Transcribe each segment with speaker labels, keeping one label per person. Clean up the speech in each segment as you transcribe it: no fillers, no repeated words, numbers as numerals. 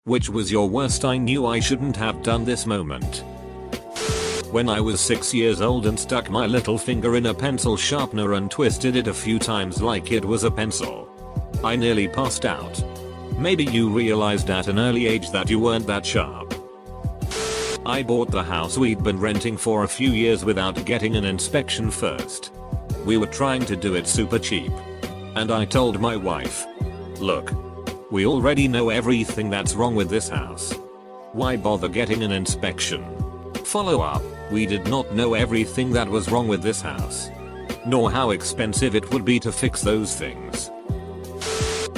Speaker 1: Which was your worst I knew I shouldn't have done this moment? When I was 6 years old and stuck my little finger in a pencil sharpener and twisted it a few times like it was a pencil. I nearly passed out. Maybe you realized at an early age that you weren't that sharp. I bought the house we'd been renting for a few years without getting an inspection first. We were trying to do it super cheap. And I told my wife, look, we already know everything that's wrong with this house. Why bother getting an inspection? Follow up, we did not know everything that was wrong with this house. Nor how expensive it would be to fix those things.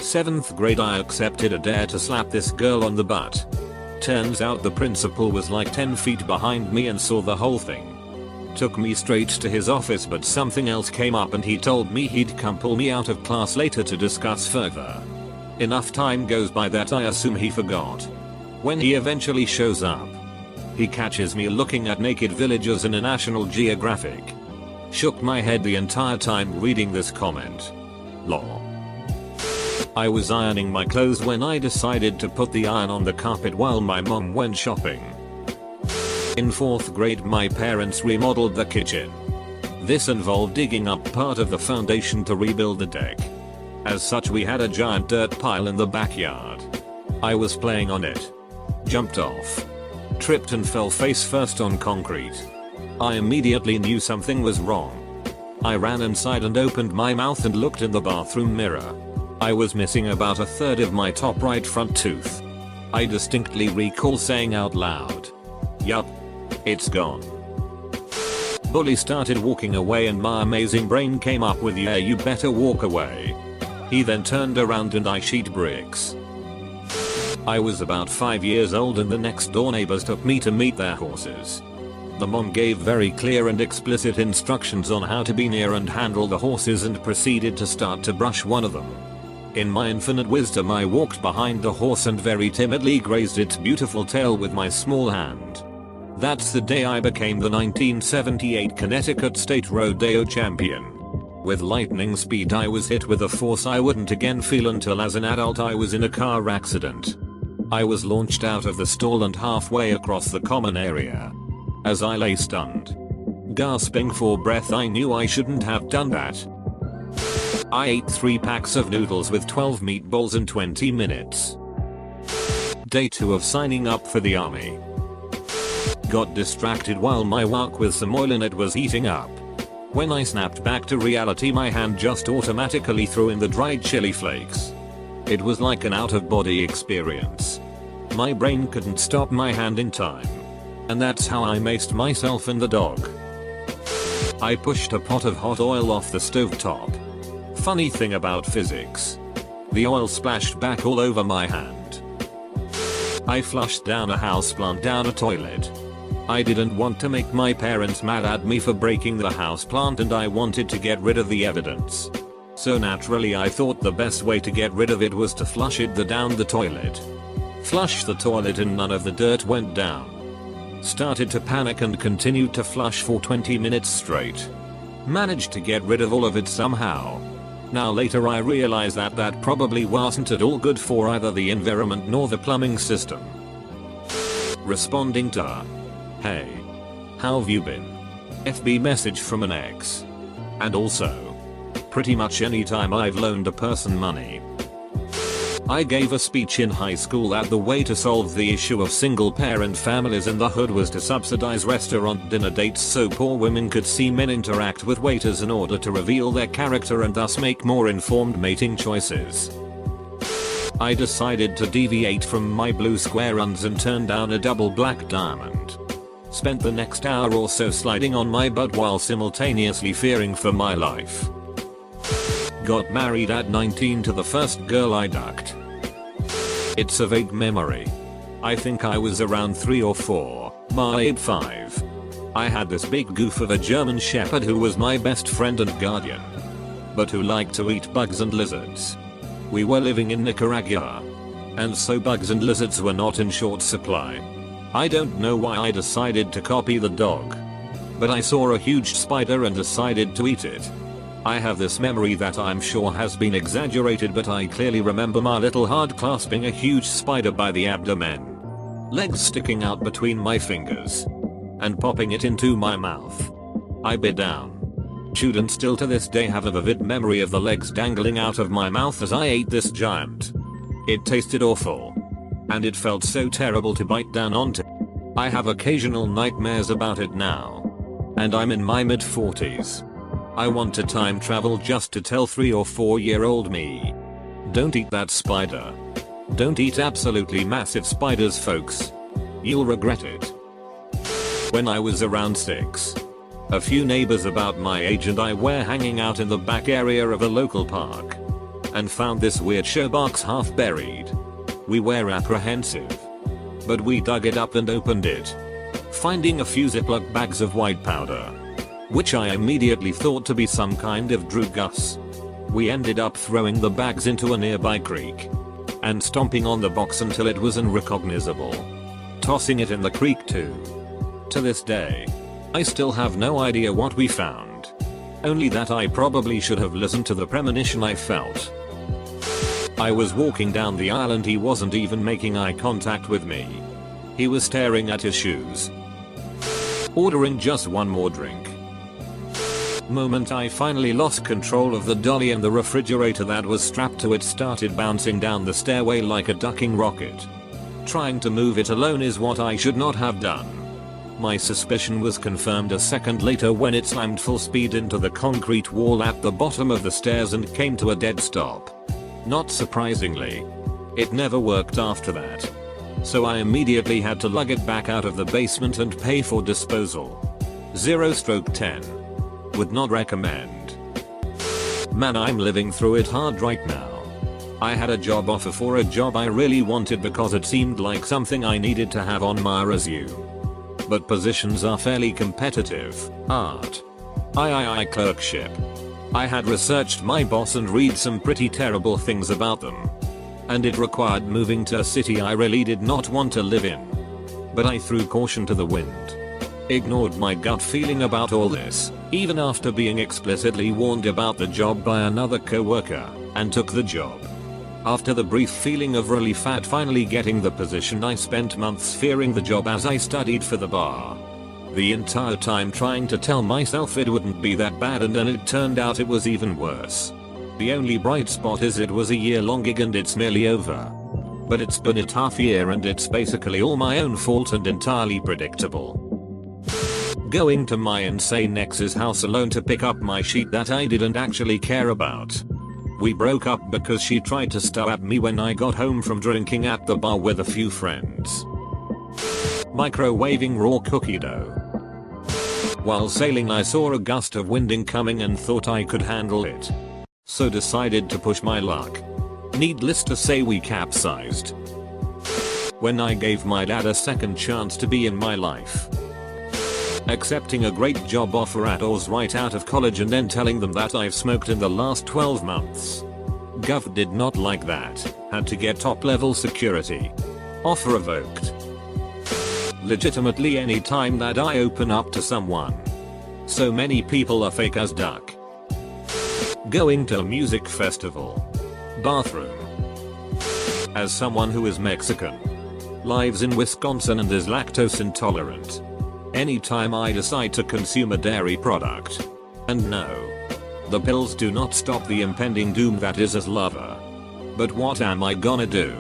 Speaker 1: 7th grade I accepted a dare to slap this girl on the butt. Turns out the principal was like 10 feet behind me and saw the whole thing. Took me straight to his office but something else came up and he told me he'd come pull me out of class later to discuss further. Enough time goes by that I assume he forgot. When he eventually shows up, he catches me looking at naked villagers in a National Geographic. Shook my head the entire time reading this comment. Lol. I was ironing my clothes when I decided to put the iron on the carpet while my mom went shopping. In 4th grade my parents remodeled the kitchen. This involved digging up part of the foundation to rebuild the deck. As such we had a giant dirt pile in the backyard. I was playing on it. Jumped off. Tripped and fell face first on concrete. I immediately knew something was wrong. I ran inside and opened my mouth and looked in the bathroom mirror. I was missing about a third of my top right front tooth. I distinctly recall saying out loud, "Yup. It's gone." Bully started walking away and my amazing brain came up with, "Yeah, you better walk away." He then turned around and I sheet bricks. I was about 5 years old and the next door neighbors took me to meet their horses. The mom gave very clear and explicit instructions on how to be near and handle the horses and proceeded to start to brush one of them. In my infinite wisdom I walked behind the horse and very timidly grazed its beautiful tail with my small hand. That's the day I became the 1978 Connecticut State Rodeo Champion. With lightning speed I was hit with a force I wouldn't again feel until as an adult I was in a car accident. I was launched out of the stall and halfway across the common area. As I lay stunned, gasping for breath, I knew I shouldn't have done that. I ate 3 packs of noodles with 12 meatballs in 20 minutes. Day 2 of signing up for the army. Got distracted while my wok with some oil in it was heating up. When I snapped back to reality my hand just automatically threw in the dried chili flakes. It was like an out-of-body experience. My brain couldn't stop my hand in time. And that's how I maced myself and the dog. I pushed a pot of hot oil off the stovetop. Funny thing about physics. The oil splashed back all over my hand. I flushed down a houseplant down a toilet. I didn't want to make my parents mad at me for breaking the houseplant and I wanted to get rid of the evidence. So naturally I thought the best way to get rid of it was to flush it down the toilet. Flushed the toilet and none of the dirt went down. Started to panic and continued to flush for 20 minutes straight. Managed to get rid of all of it somehow. Now later I realized that that probably wasn't at all good for either the environment nor the plumbing system. Responding to, "Hey, how have you been?" FB message from an ex. And also, pretty much any time I've loaned a person money. I gave a speech in high school that the way to solve the issue of single parent families in the hood was to subsidize restaurant dinner dates so poor women could see men interact with waiters in order to reveal their character and thus make more informed mating choices. I decided to deviate from my blue square runs and turn down a double black diamond. Spent the next hour or so sliding on my butt while simultaneously fearing for my life. Got married at 19 to the first girl I ducked. It's a vague memory. I think I was around 3 or 4, maybe 5. I had this big goof of a German shepherd who was my best friend and guardian. But who liked to eat bugs and lizards. We were living in Nicaragua. And so bugs and lizards were not in short supply. I don't know why I decided to copy the dog. But I saw a huge spider and decided to eat it. I have this memory that I'm sure has been exaggerated, but I clearly remember my little heart clasping a huge spider by the abdomen, legs sticking out between my fingers, and popping it into my mouth. I bit down, chewed, and still to this day have a vivid memory of the legs dangling out of my mouth as I ate this giant. It tasted awful, and it felt so terrible to bite down onto. I have occasional nightmares about it now, and I'm in my mid-40s. I want to time travel just to tell 3 or 4-year-old me, don't eat that spider. Don't eat absolutely massive spiders, folks. You'll regret it. When I was around 6, a few neighbors about my age and I were hanging out in the back area of a local park and found this weird shoebox half buried. We were apprehensive, but we dug it up and opened it, finding a few Ziploc bags of white powder, which I immediately thought to be some kind of drugus. We ended up throwing the bags into a nearby creek and stomping on the box until it was unrecognizable, tossing it in the creek too. To this day, I still have no idea what we found, only that I probably should have listened to the premonition I felt. I was walking down the aisle and he wasn't even making eye contact with me. He was staring at his shoes, ordering just one more drink. Moment I finally lost control of the dolly and the refrigerator that was strapped to it started bouncing down the stairway like a ducking rocket. Trying to move it alone is what I should not have done. My suspicion was confirmed a second later when it slammed full speed into the concrete wall at the bottom of the stairs and came to a dead stop. Not surprisingly, it never worked after that. So I immediately had to lug it back out of the basement and pay for disposal. 0/10. Would not recommend. Man, I'm living through it hard right now. I had a job offer for a job I really wanted because it seemed like something I needed to have on my resume. But positions are fairly competitive. Clerkship. I had researched my boss and read some pretty terrible things about them. And it required moving to a city I really did not want to live in. But I threw caution to the wind. Ignored my gut feeling about all this, even after being explicitly warned about the job by another coworker, and took the job. After the brief feeling of relief at finally getting the position, I spent months fearing the job as I studied for the bar. The entire time trying to tell myself it wouldn't be that bad, and then it turned out it was even worse. The only bright spot is it was a year-long gig and it's nearly over. But it's been a tough year and it's basically all my own fault and entirely predictable. Going to my insane ex's house alone to pick up my sheet that I didn't actually care about. We broke up because she tried to stab me when I got home from drinking at the bar with a few friends. Microwaving raw cookie dough. While sailing I saw a gust of wind incoming and thought I could handle it, so decided to push my luck. Needless to say, we capsized. When I gave my dad a second chance to be in my life, accepting a great job offer at Oz right out of college and then telling them that I've smoked in the last 12 months. Gov did not like that, had to get top level security. Offer revoked. Legitimately any time that I open up to someone, so many people are fake as duck. Going to a music festival. Bathroom. As someone who is Mexican, lives in Wisconsin and is lactose intolerant, anytime I decide to consume a dairy product, and no, the pills do not stop the impending doom that is as lover. But what am I gonna do?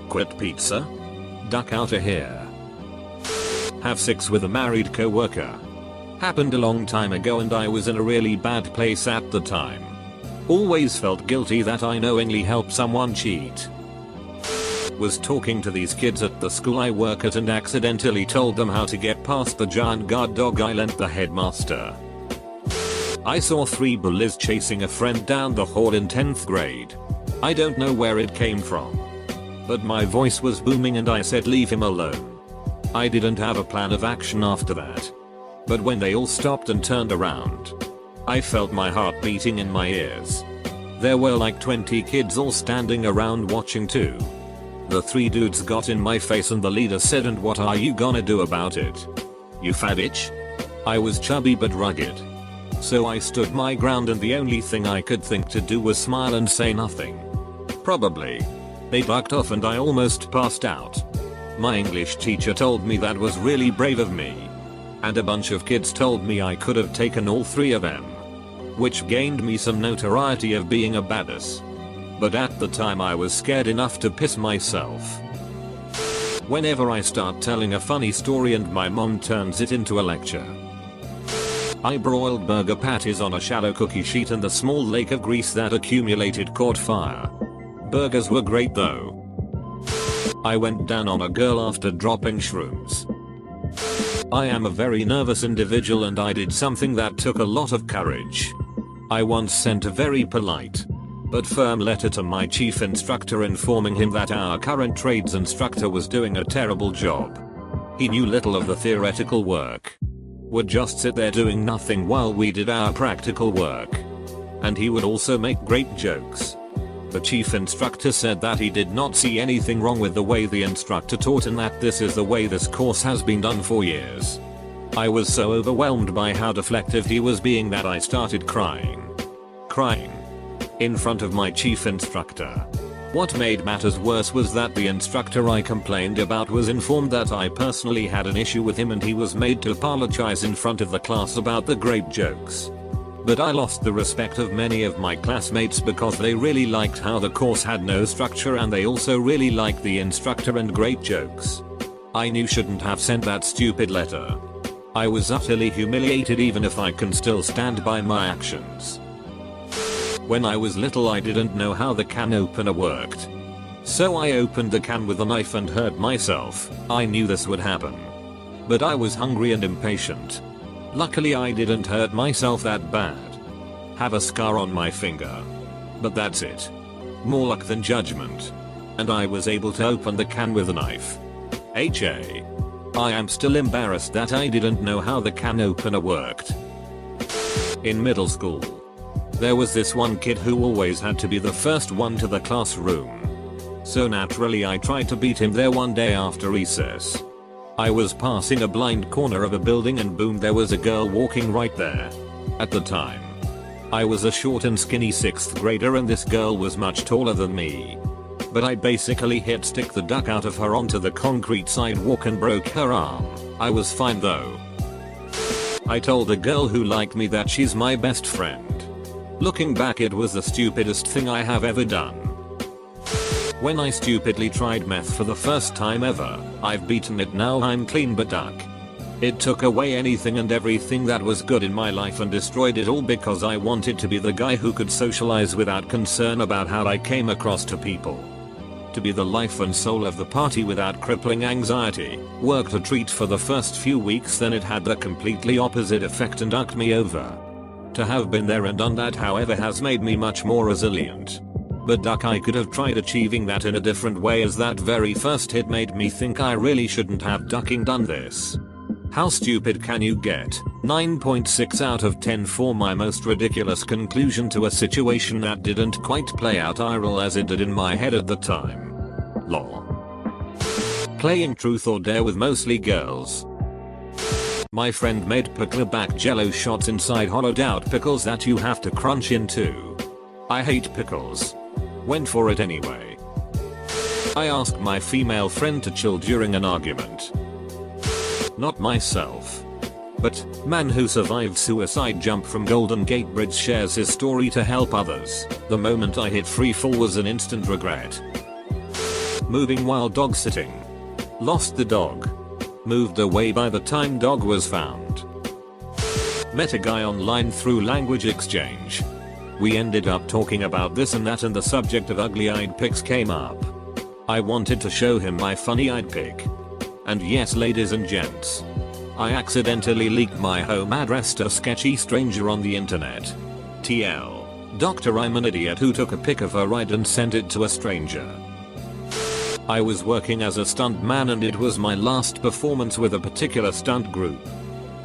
Speaker 1: Quit pizza? Duck out of here. Have sex with a married coworker. Happened a long time ago and I was in a really bad place at the time. Always felt guilty that I knowingly helped someone cheat. Was talking to these kids at the school I work at and accidentally told them how to get past the giant guard dog I lent the headmaster. I saw 3 bullies chasing a friend down the hall in 10th grade. I don't know where it came from, but my voice was booming and I said leave him alone. I didn't have a plan of action after that. But when they all stopped and turned around, I felt my heart beating in my ears. There were like 20 kids all standing around watching too. The 3 dudes got in my face and the leader said, "And what are you gonna do about it? You fat bitch?" I was chubby but rugged. So I stood my ground and the only thing I could think to do was smile and say nothing. Probably. They ducked off and I almost passed out. My English teacher told me that was really brave of me. And a bunch of kids told me I could have taken all three of them. Which gained me some notoriety of being a badass. But at the time I was scared enough to piss myself. Whenever I start telling a funny story and my mom turns it into a lecture. I broiled burger patties on a shallow cookie sheet and the small lake of grease that accumulated caught fire. Burgers were great though. I went down on a girl after dropping shrooms. I am a very nervous individual and I did something that took a lot of courage. I once sent a very polite but firm letter to my chief instructor informing him that our current trades instructor was doing a terrible job. He knew little of the theoretical work. Would just sit there doing nothing while we did our practical work. And he would also make great jokes. The chief instructor said that he did not see anything wrong with the way the instructor taught and that this is the way this course has been done for years. I was so overwhelmed by how deflective he was being that I started crying. In front of my chief instructor. What made matters worse was that the instructor I complained about was informed that I personally had an issue with him and he was made to apologize in front of the class about the grape jokes. But I lost the respect of many of my classmates because they really liked how the course had no structure and they also really liked the instructor and great jokes. I knew shouldn't have sent that stupid letter. I was utterly humiliated even if I can still stand by my actions. When I was little I didn't know how the can opener worked. So I opened the can with a knife and hurt myself. I knew this would happen. But I was hungry and impatient. Luckily I didn't hurt myself that bad. Have a scar on my finger. But that's it. More luck than judgment. And I was able to open the can with a knife. I am still embarrassed that I didn't know how the can opener worked. In middle school. There was this one kid who always had to be the first one to the classroom. So naturally I tried to beat him there one day after recess. I was passing a blind corner of a building and boom there was a girl walking right there. At the time. I was a short and skinny 6th grader and this girl was much taller than me. But I basically hit stick the duck out of her onto the concrete sidewalk and broke her arm. I was fine though. I told a girl who liked me that she's my best friend. Looking back it was the stupidest thing I have ever done. When I stupidly tried meth for the first time ever, I've beaten it now I'm clean but duck. It took away anything and everything that was good in my life and destroyed it all because I wanted to be the guy who could socialize without concern about how I came across to people. To be the life and soul of the party without crippling anxiety. Worked a treat for the first few weeks then it had the completely opposite effect and ducked me over. To have been there and done that however has made me much more resilient. But duck I could have tried achieving that in a different way as that very first hit made me think I really shouldn't have ducking done this. How stupid can you get? 9.6 out of 10 for my most ridiculous conclusion to a situation that didn't quite play out IRL as it did in my head at the time. Lol. Playing truth or dare with mostly girls. My friend made pickleback jello shots inside hollowed out pickles that you have to crunch into. I hate pickles. Went for it anyway. I asked my female friend to chill during an argument. Not myself. But man who survived suicide jump from Golden Gate Bridge shares his story to help others. The moment I hit free fall was an instant regret. Moving while dog sitting. Lost the dog. Moved away by the time dog was found. Met a guy online through language exchange. We ended up talking about this and that and the subject of ugly-eyed pics came up. I wanted to show him my funny-eyed pic. And yes ladies and gents. I accidentally leaked my home address to a sketchy stranger on the internet. TL. Doctor I'm an idiot who took a pic of her ride and sent it to a stranger. I was working as a stuntman and it was my last performance with a particular stunt group.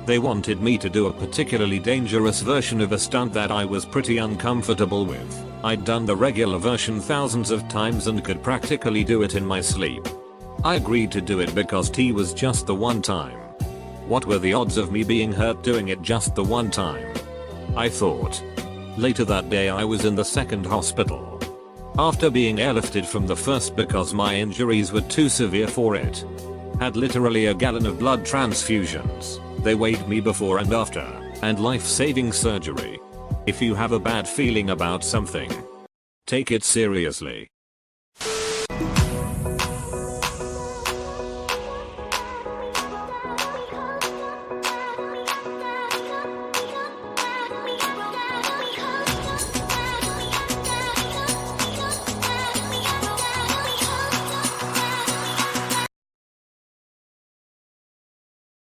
Speaker 1: They wanted me to do a particularly dangerous version of a stunt that I was pretty uncomfortable with. I'd done the regular version thousands of times and could practically do it in my sleep. I agreed to do it because T was just the one time. What were the odds of me being hurt doing it just the one time? I thought. Later that day I was in the second hospital. After being airlifted from the first because my injuries were too severe for it. Had literally a gallon of blood transfusions. They weighed me before and after, and life-saving surgery. If you have a bad feeling about something, take it seriously.